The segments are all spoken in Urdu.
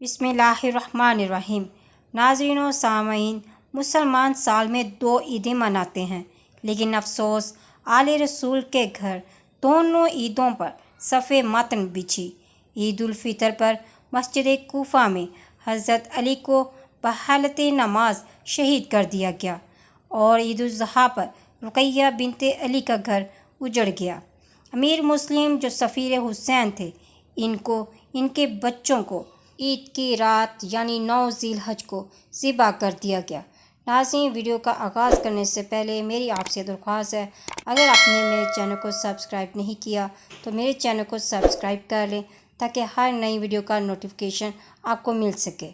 بسم اللہ الرحمن الرحیم۔ ناظرین و سامعین، مسلمان سال میں 2 عیدیں مناتے ہیں، لیکن افسوس آل رسول کے گھر دونوں عیدوں پر صف متن بچھی۔ عید الفطر پر مسجد کوفہ میں حضرت علی کو بحالت نماز شہید کر دیا گیا اور عید الاضحیٰ پر رقیہ بنت علی کا گھر اجڑ گیا۔ امیر مسلم جو سفیر حسین تھے، ان کے بچوں کو عید کی رات یعنی 9 ذی الحج کو ذبح کر دیا گیا۔ ناظرین، ویڈیو کا آغاز کرنے سے پہلے میری آپ سے درخواست ہے، اگر آپ نے میرے چینل کو سبسکرائب نہیں کیا تو میرے چینل کو سبسکرائب کر لیں تاکہ ہر نئی ویڈیو کا نوٹیفیکیشن آپ کو مل سکے۔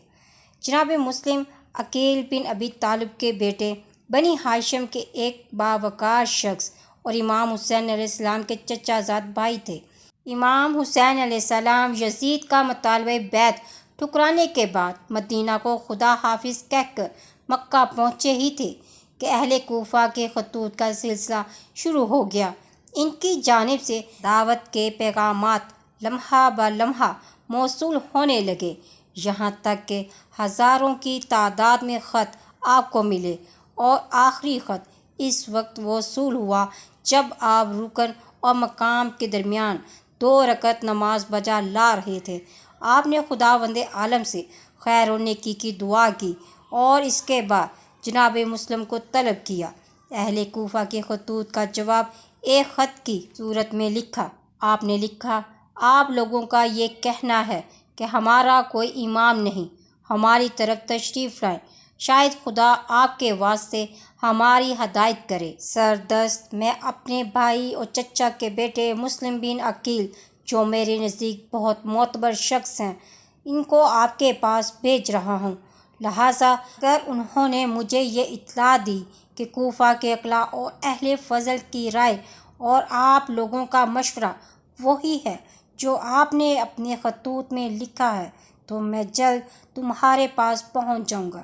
جناب مسلم عقیل بن ابی طالب کے بیٹے، بنی ہاشم کے ایک باوقار شخص اور امام حسین علیہ السلام کے چچا زاد بھائی تھے۔ امام حسین علیہ السلام یزید کا مطالبہ بیعت ٹھکرانے کے بعد مدینہ کو خدا حافظ کہہ کر مکہ پہنچے ہی تھے کہ اہل کوفہ کے خطوط کا سلسلہ شروع ہو گیا۔ ان کی جانب سے دعوت کے پیغامات لمحہ بہ لمحہ موصول ہونے لگے، یہاں تک کہ ہزاروں کی تعداد میں خط آپ کو ملے، اور آخری خط اس وقت موصول ہوا جب آپ رکن اور مقام کے درمیان 2 رکعت نماز بجا لا رہے تھے۔ آپ نے خداوند عالم سے خیر و نیکی کی دعا کی اور اس کے بعد جناب مسلم کو طلب کیا۔ اہل کوفہ کے خطوط کا جواب ایک خط کی صورت میں لکھا۔ آپ نے لکھا: آپ لوگوں کا یہ کہنا ہے کہ ہمارا کوئی امام نہیں، ہماری طرف تشریف لائیں، شاید خدا آپ کے واسطے ہماری ہدایت کرے۔ سردست میں اپنے بھائی اور چچا کے بیٹے مسلم بن عقیل، جو میرے نزدیک بہت معتبر شخص ہیں، ان کو آپ کے پاس بھیج رہا ہوں، لہٰذا اگر انہوں نے مجھے یہ اطلاع دی کہ کوفہ کے اقلاع اور اہل فضل کی رائے اور آپ لوگوں کا مشورہ وہی ہے جو آپ نے اپنے خطوط میں لکھا ہے، تو میں جلد تمہارے پاس پہنچ جاؤں گا۔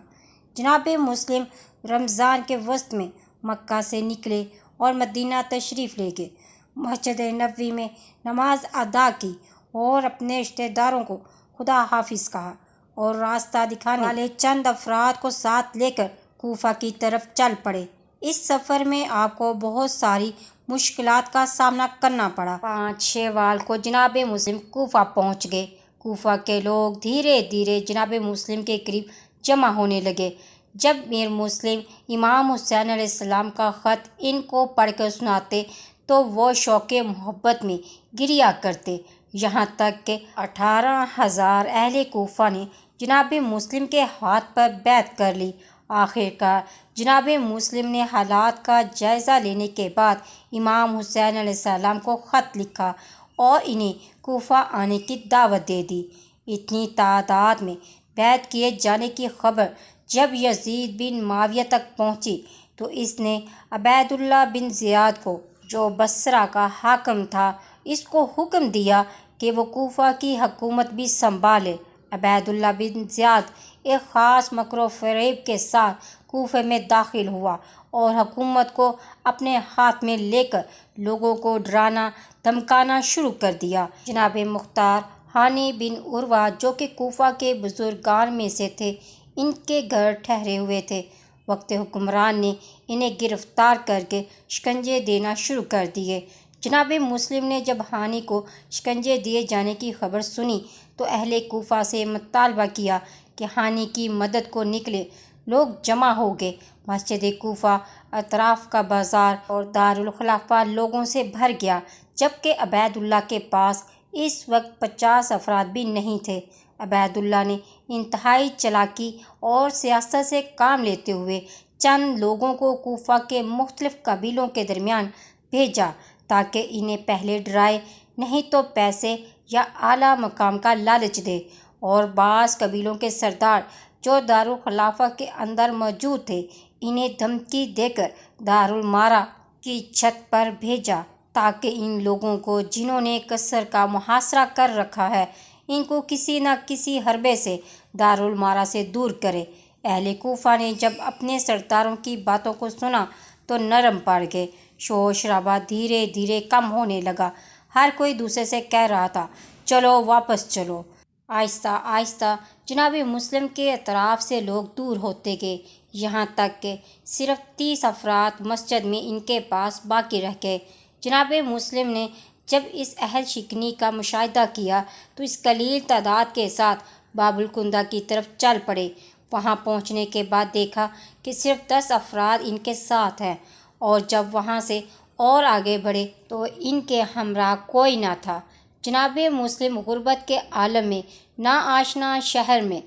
جناب مسلم رمضان کے وسط میں مکہ سے نکلے اور مدینہ تشریف لے گئے۔ مسجد نبوی میں نماز ادا کی اور اپنے رشتہ داروں کو خدا حافظ کہا اور راستہ دکھانے والے چند افراد کو ساتھ لے کر کوفہ کی طرف چل پڑے۔ اس سفر میں آپ کو بہت ساری مشکلات کا سامنا کرنا پڑا۔ 5 شوال کو جناب مسلم کوفہ پہنچ گئے۔ کوفہ کے لوگ دھیرے دھیرے جناب مسلم کے قریب جمع ہونے لگے۔ جب میر مسلم امام حسین علیہ السلام کا خط ان کو پڑھ کر سناتے تو وہ شوق محبت میں گریا کرتے، یہاں تک کہ 18,000 اہل کوفہ نے جناب مسلم کے ہاتھ پر بیعت کر لی۔ آخرکار جناب مسلم نے حالات کا جائزہ لینے کے بعد امام حسین علیہ السلام کو خط لکھا اور انہیں کوفہ آنے کی دعوت دے دی۔ اتنی تعداد میں بیعت کیے جانے کی خبر جب یزید بن معاویہ تک پہنچی تو اس نے عبید اللہ بن زیاد کو، جو بصرہ کا حاکم تھا، اس کو حکم دیا کہ وہ کوفہ کی حکومت بھی سنبھالے۔ عبید اللہ بن زیاد ایک خاص مکر و فریب کے ساتھ کوفہ میں داخل ہوا اور حکومت کو اپنے ہاتھ میں لے کر لوگوں کو ڈرانا دھمکانا شروع کر دیا۔ جناب مختار ہانی بن عروہ، جو کہ کوفہ کے بزرگان میں سے تھے، ان کے گھر ٹھہرے ہوئے تھے۔ وقت حکمران نے انہیں گرفتار کر کے شکنجے دینا شروع کر دیے۔ جناب مسلم نے جب ہانی کو شکنجے دیے جانے کی خبر سنی تو اہل کوفہ سے مطالبہ کیا کہ ہانی کی مدد کو نکلے۔ لوگ جمع ہو گئے۔ مسجد کوفہ، اطراف کا بازار اور دارالخلافہ لوگوں سے بھر گیا، جبکہ عبید اللہ کے پاس اس وقت 50 افراد بھی نہیں تھے۔ عبید اللہ نے انتہائی چالاکی اور سیاست سے کام لیتے ہوئے چند لوگوں کو کوفہ کے مختلف قبیلوں کے درمیان بھیجا تاکہ انہیں پہلے ڈرائے، نہیں تو پیسے یا اعلیٰ مقام کا لالچ دے، اور بعض قبیلوں کے سردار جو دارالخلافہ کے اندر موجود تھے، انہیں دھمکی دے کر دارالمارا کی چھت پر بھیجا تاکہ ان لوگوں کو، جنہوں نے قصر کا محاصرہ کر رکھا ہے، ان کو کسی نہ کسی حربے سے دارالمارا سے دور کرے۔ اہل کوفہ نے جب اپنے سرداروں کی باتوں کو سنا تو نرم پڑ گئے۔ شور شرابہ دھیرے دھیرے کم ہونے لگا۔ ہر کوئی دوسرے سے کہہ رہا تھا: چلو واپس چلو۔ آہستہ آہستہ جناب مسلم کے اطراف سے لوگ دور ہوتے گئے، یہاں تک کہ صرف 30 افراد مسجد میں ان کے پاس باقی رہ گئے۔ جناب مسلم نے جب اس عہد شکنی کا مشاہدہ کیا تو اس قلیل تعداد کے ساتھ باب الکندہ کی طرف چل پڑے۔ وہاں پہنچنے کے بعد دیکھا کہ صرف 10 افراد ان کے ساتھ ہیں، اور جب وہاں سے اور آگے بڑھے تو ان کے ہمراہ کوئی نہ تھا۔ جناب مسلم غربت کے عالم میں ناآشنا شہر میں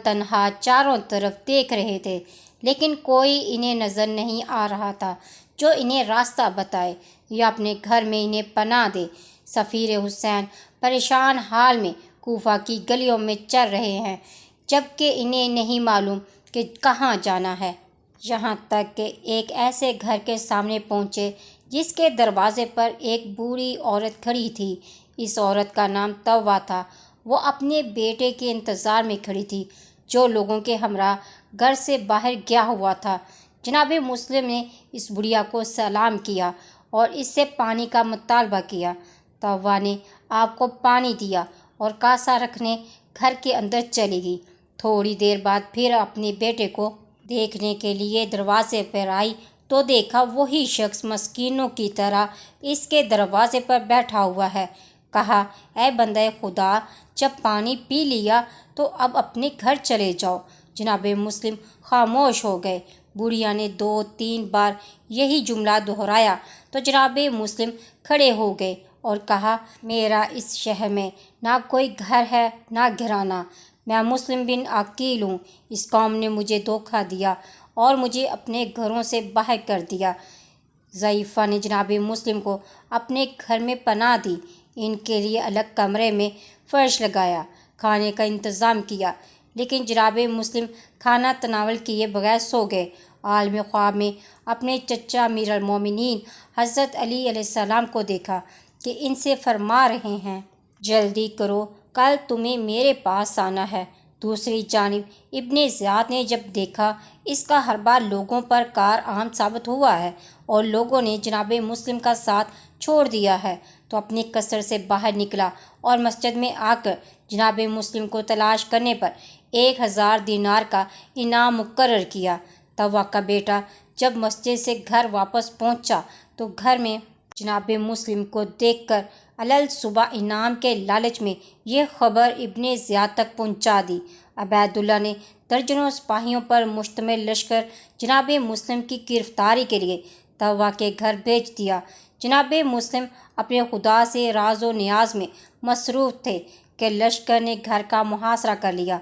تنہا چاروں طرف دیکھ رہے تھے، لیکن کوئی انہیں نظر نہیں آ رہا تھا جو انہیں راستہ بتائے یا اپنے گھر میں انہیں پناہ دے۔ سفیر حسین پریشان حال میں کوفہ کی گلیوں میں چل رہے ہیں، جبکہ انہیں نہیں معلوم کہ کہاں جانا ہے۔ یہاں تک کہ ایک ایسے گھر کے سامنے پہنچے جس کے دروازے پر ایک بوڑھی عورت کھڑی تھی۔ اس عورت کا نام طوہ تھا۔ وہ اپنے بیٹے کے انتظار میں کھڑی تھی جو لوگوں کے ہمراہ گھر سے باہر گیا ہوا تھا۔ جناب مسلم نے اس بڑھیا کو سلام کیا اور اس سے پانی کا مطالبہ کیا۔ طوہ نے آپ کو پانی دیا اور کاسہ رکھنے گھر کے اندر چلی گئی۔ تھوڑی دیر بعد پھر اپنے بیٹے کو دیکھنے کے لیے دروازے پر آئی تو دیکھا وہی شخص مسکینوں کی طرح اس کے دروازے پر بیٹھا ہوا ہے۔ کہا، اے بندہ خدا، جب پانی پی لیا تو اب اپنے گھر چلے جاؤ۔ جناب مسلم خاموش ہو گئے۔ بڑھیا نے 2-3 بار یہی جملہ دہرایا تو جناب مسلم کھڑے ہو گئے اور کہا، میرا اس شہر میں نہ کوئی گھر ہے نہ گھرانہ۔ میں مسلم بن عقیل ہوں۔ اس قوم نے مجھے دھوکہ دیا اور مجھے اپنے گھروں سے باہر کر دیا۔ ضعیفہ نے جناب مسلم کو اپنے گھر میں پناہ دی، ان کے لیے الگ کمرے میں فرش لگایا، کھانے کا انتظام کیا، لیکن جناب مسلم کھانا تناول کیے بغیر سو گئے۔ عالم خواب میں اپنے چچا امیر المومنین حضرت علی علیہ السلام کو دیکھا کہ ان سے فرما رہے ہیں، جلدی کرو، کل تمہیں میرے پاس آنا ہے۔ دوسری جانب ابن زیاد نے جب دیکھا اس کا ہر بار لوگوں پر کارآمد ثابت ہوا ہے اور لوگوں نے جناب مسلم کا ساتھ چھوڑ دیا ہے، تو اپنی قصر سے باہر نکلا اور مسجد میں آ کر جناب مسلم کو تلاش کرنے پر 1000 دینار کا انعام مقرر کیا۔ طوہ کا بیٹا جب مسجد سے گھر واپس پہنچا تو گھر میں جناب مسلم کو دیکھ کر علل صبح انعام کے لالچ میں یہ خبر ابن زیاد تک پہنچا دی۔ عبید اللہ نے درجنوں سپاہیوں پر مشتمل لشکر جناب مسلم کی گرفتاری کے لیے طوہ کے گھر بھیج دیا۔ جناب مسلم اپنے خدا سے راز و نیاز میں مصروف تھے کہ لشکر نے گھر کا محاصرہ کر لیا۔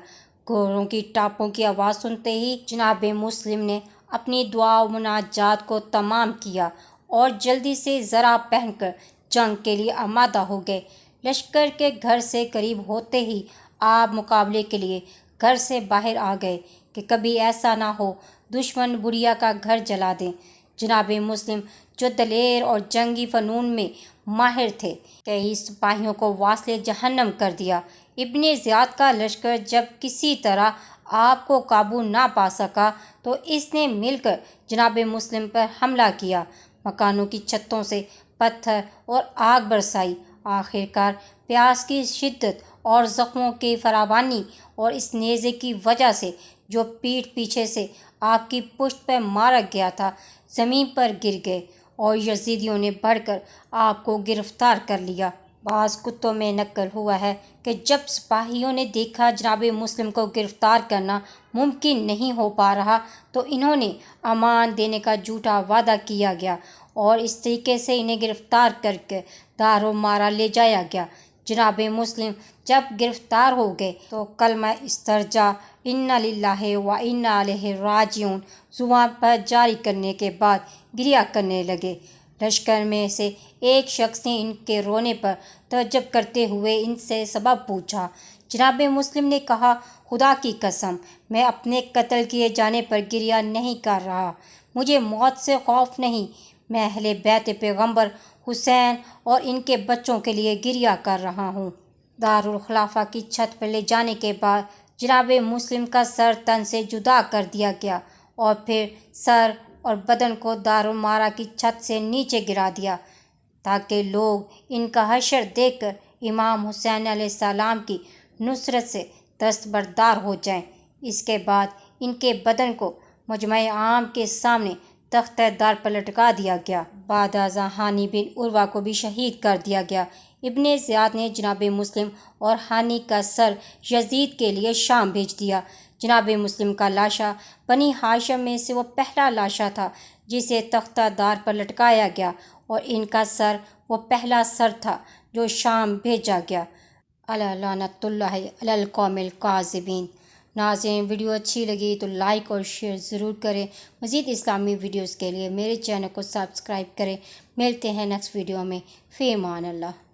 گھوڑوں کی ٹاپوں کی آواز سنتے ہی جناب مسلم نے اپنی دعا و مناجات کو تمام کیا اور جلدی سے زرہ پہن کر جنگ کے لیے آمادہ ہو گئے۔ لشکر کے گھر سے قریب ہوتے ہی آپ مقابلے کے لیے گھر سے باہر آ گئے کہ کبھی ایسا نہ ہو دشمن بڑھیا کا گھر جلا دیں۔ جناب مسلم جو دلیر اور جنگی فنون میں ماہر تھے، کئی سپاہیوں کو واصل جہنم کر دیا۔ ابن زیاد کا لشکر جب کسی طرح آپ کو قابو نہ پا سکا تو اس نے مل کر جناب مسلم پر حملہ کیا، مکانوں کی چھتوں سے پتھر اور آگ برسائی۔ آخرکار پیاس کی شدت اور زخموں کی فراوانی اور اس نیزے کی وجہ سے جو پیٹھ پیچھے سے آپ کی پشت پر مارا گیا تھا، زمین پر گر گئے اور یزیدیوں نے بڑھ کر آپ کو گرفتار کر لیا۔ بعض کتوں میں نقل ہوا ہے کہ جب سپاہیوں نے دیکھا جناب مسلم کو گرفتار کرنا ممکن نہیں ہو پا رہا تو انہوں نے امان دینے کا جھوٹا وعدہ کیا گیا اور اس طریقے سے انہیں گرفتار کر کے دار و مارا لے جایا گیا۔ جناب مسلم جب گرفتار ہو گئے تو کلمہ استرجاع انا للہ و انا الیہ راجعون زبان پر جاری کرنے کے بعد گریہ کرنے لگے۔ لشکر میں سے ایک شخص نے ان کے رونے پر تعجب کرتے ہوئے ان سے سبب پوچھا۔ جناب مسلم نے کہا، خدا کی قسم، میں اپنے قتل کیے جانے پر گریہ نہیں کر رہا، مجھے موت سے خوف نہیں، میں اہل بیت پیغمبر حسین اور ان کے بچوں کے لیے گریہ کر رہا ہوں۔ دارالخلافہ کی چھت پر لے جانے کے بعد جناب مسلم کا سر تن سے جدا کر دیا گیا اور پھر سر اور بدن کو دار و مارا کی چھت سے نیچے گرا دیا تاکہ لوگ ان کا حشر دیکھ کر امام حسین علیہ السلام کی نصرت سے دستبردار ہو جائیں۔ اس کے بعد ان کے بدن کو مجمع عام کے سامنے تختہ دار پر لٹکا دیا گیا۔ بعد ازاں ہانی بن عروہ کو بھی شہید کر دیا گیا۔ ابن زیاد نے جناب مسلم اور ہانی کا سر یزید کے لیے شام بھیج دیا۔ جناب مسلم کا لاشا بنی ہاشم میں سے وہ پہلا لاشا تھا جسے تختہ دار پر لٹکایا گیا، اور ان کا سر وہ پہلا سر تھا جو شام بھیجا گیا۔ الا لعنۃ اللہ علی القوم الکاذبین۔ ناظرین، ویڈیو اچھی لگی تو لائک اور شیئر ضرور کریں۔ مزید اسلامی ویڈیوز کے لیے میرے چینل کو سبسکرائب کریں۔ ملتے ہیں نیکسٹ ویڈیو میں۔ فی امان اللہ۔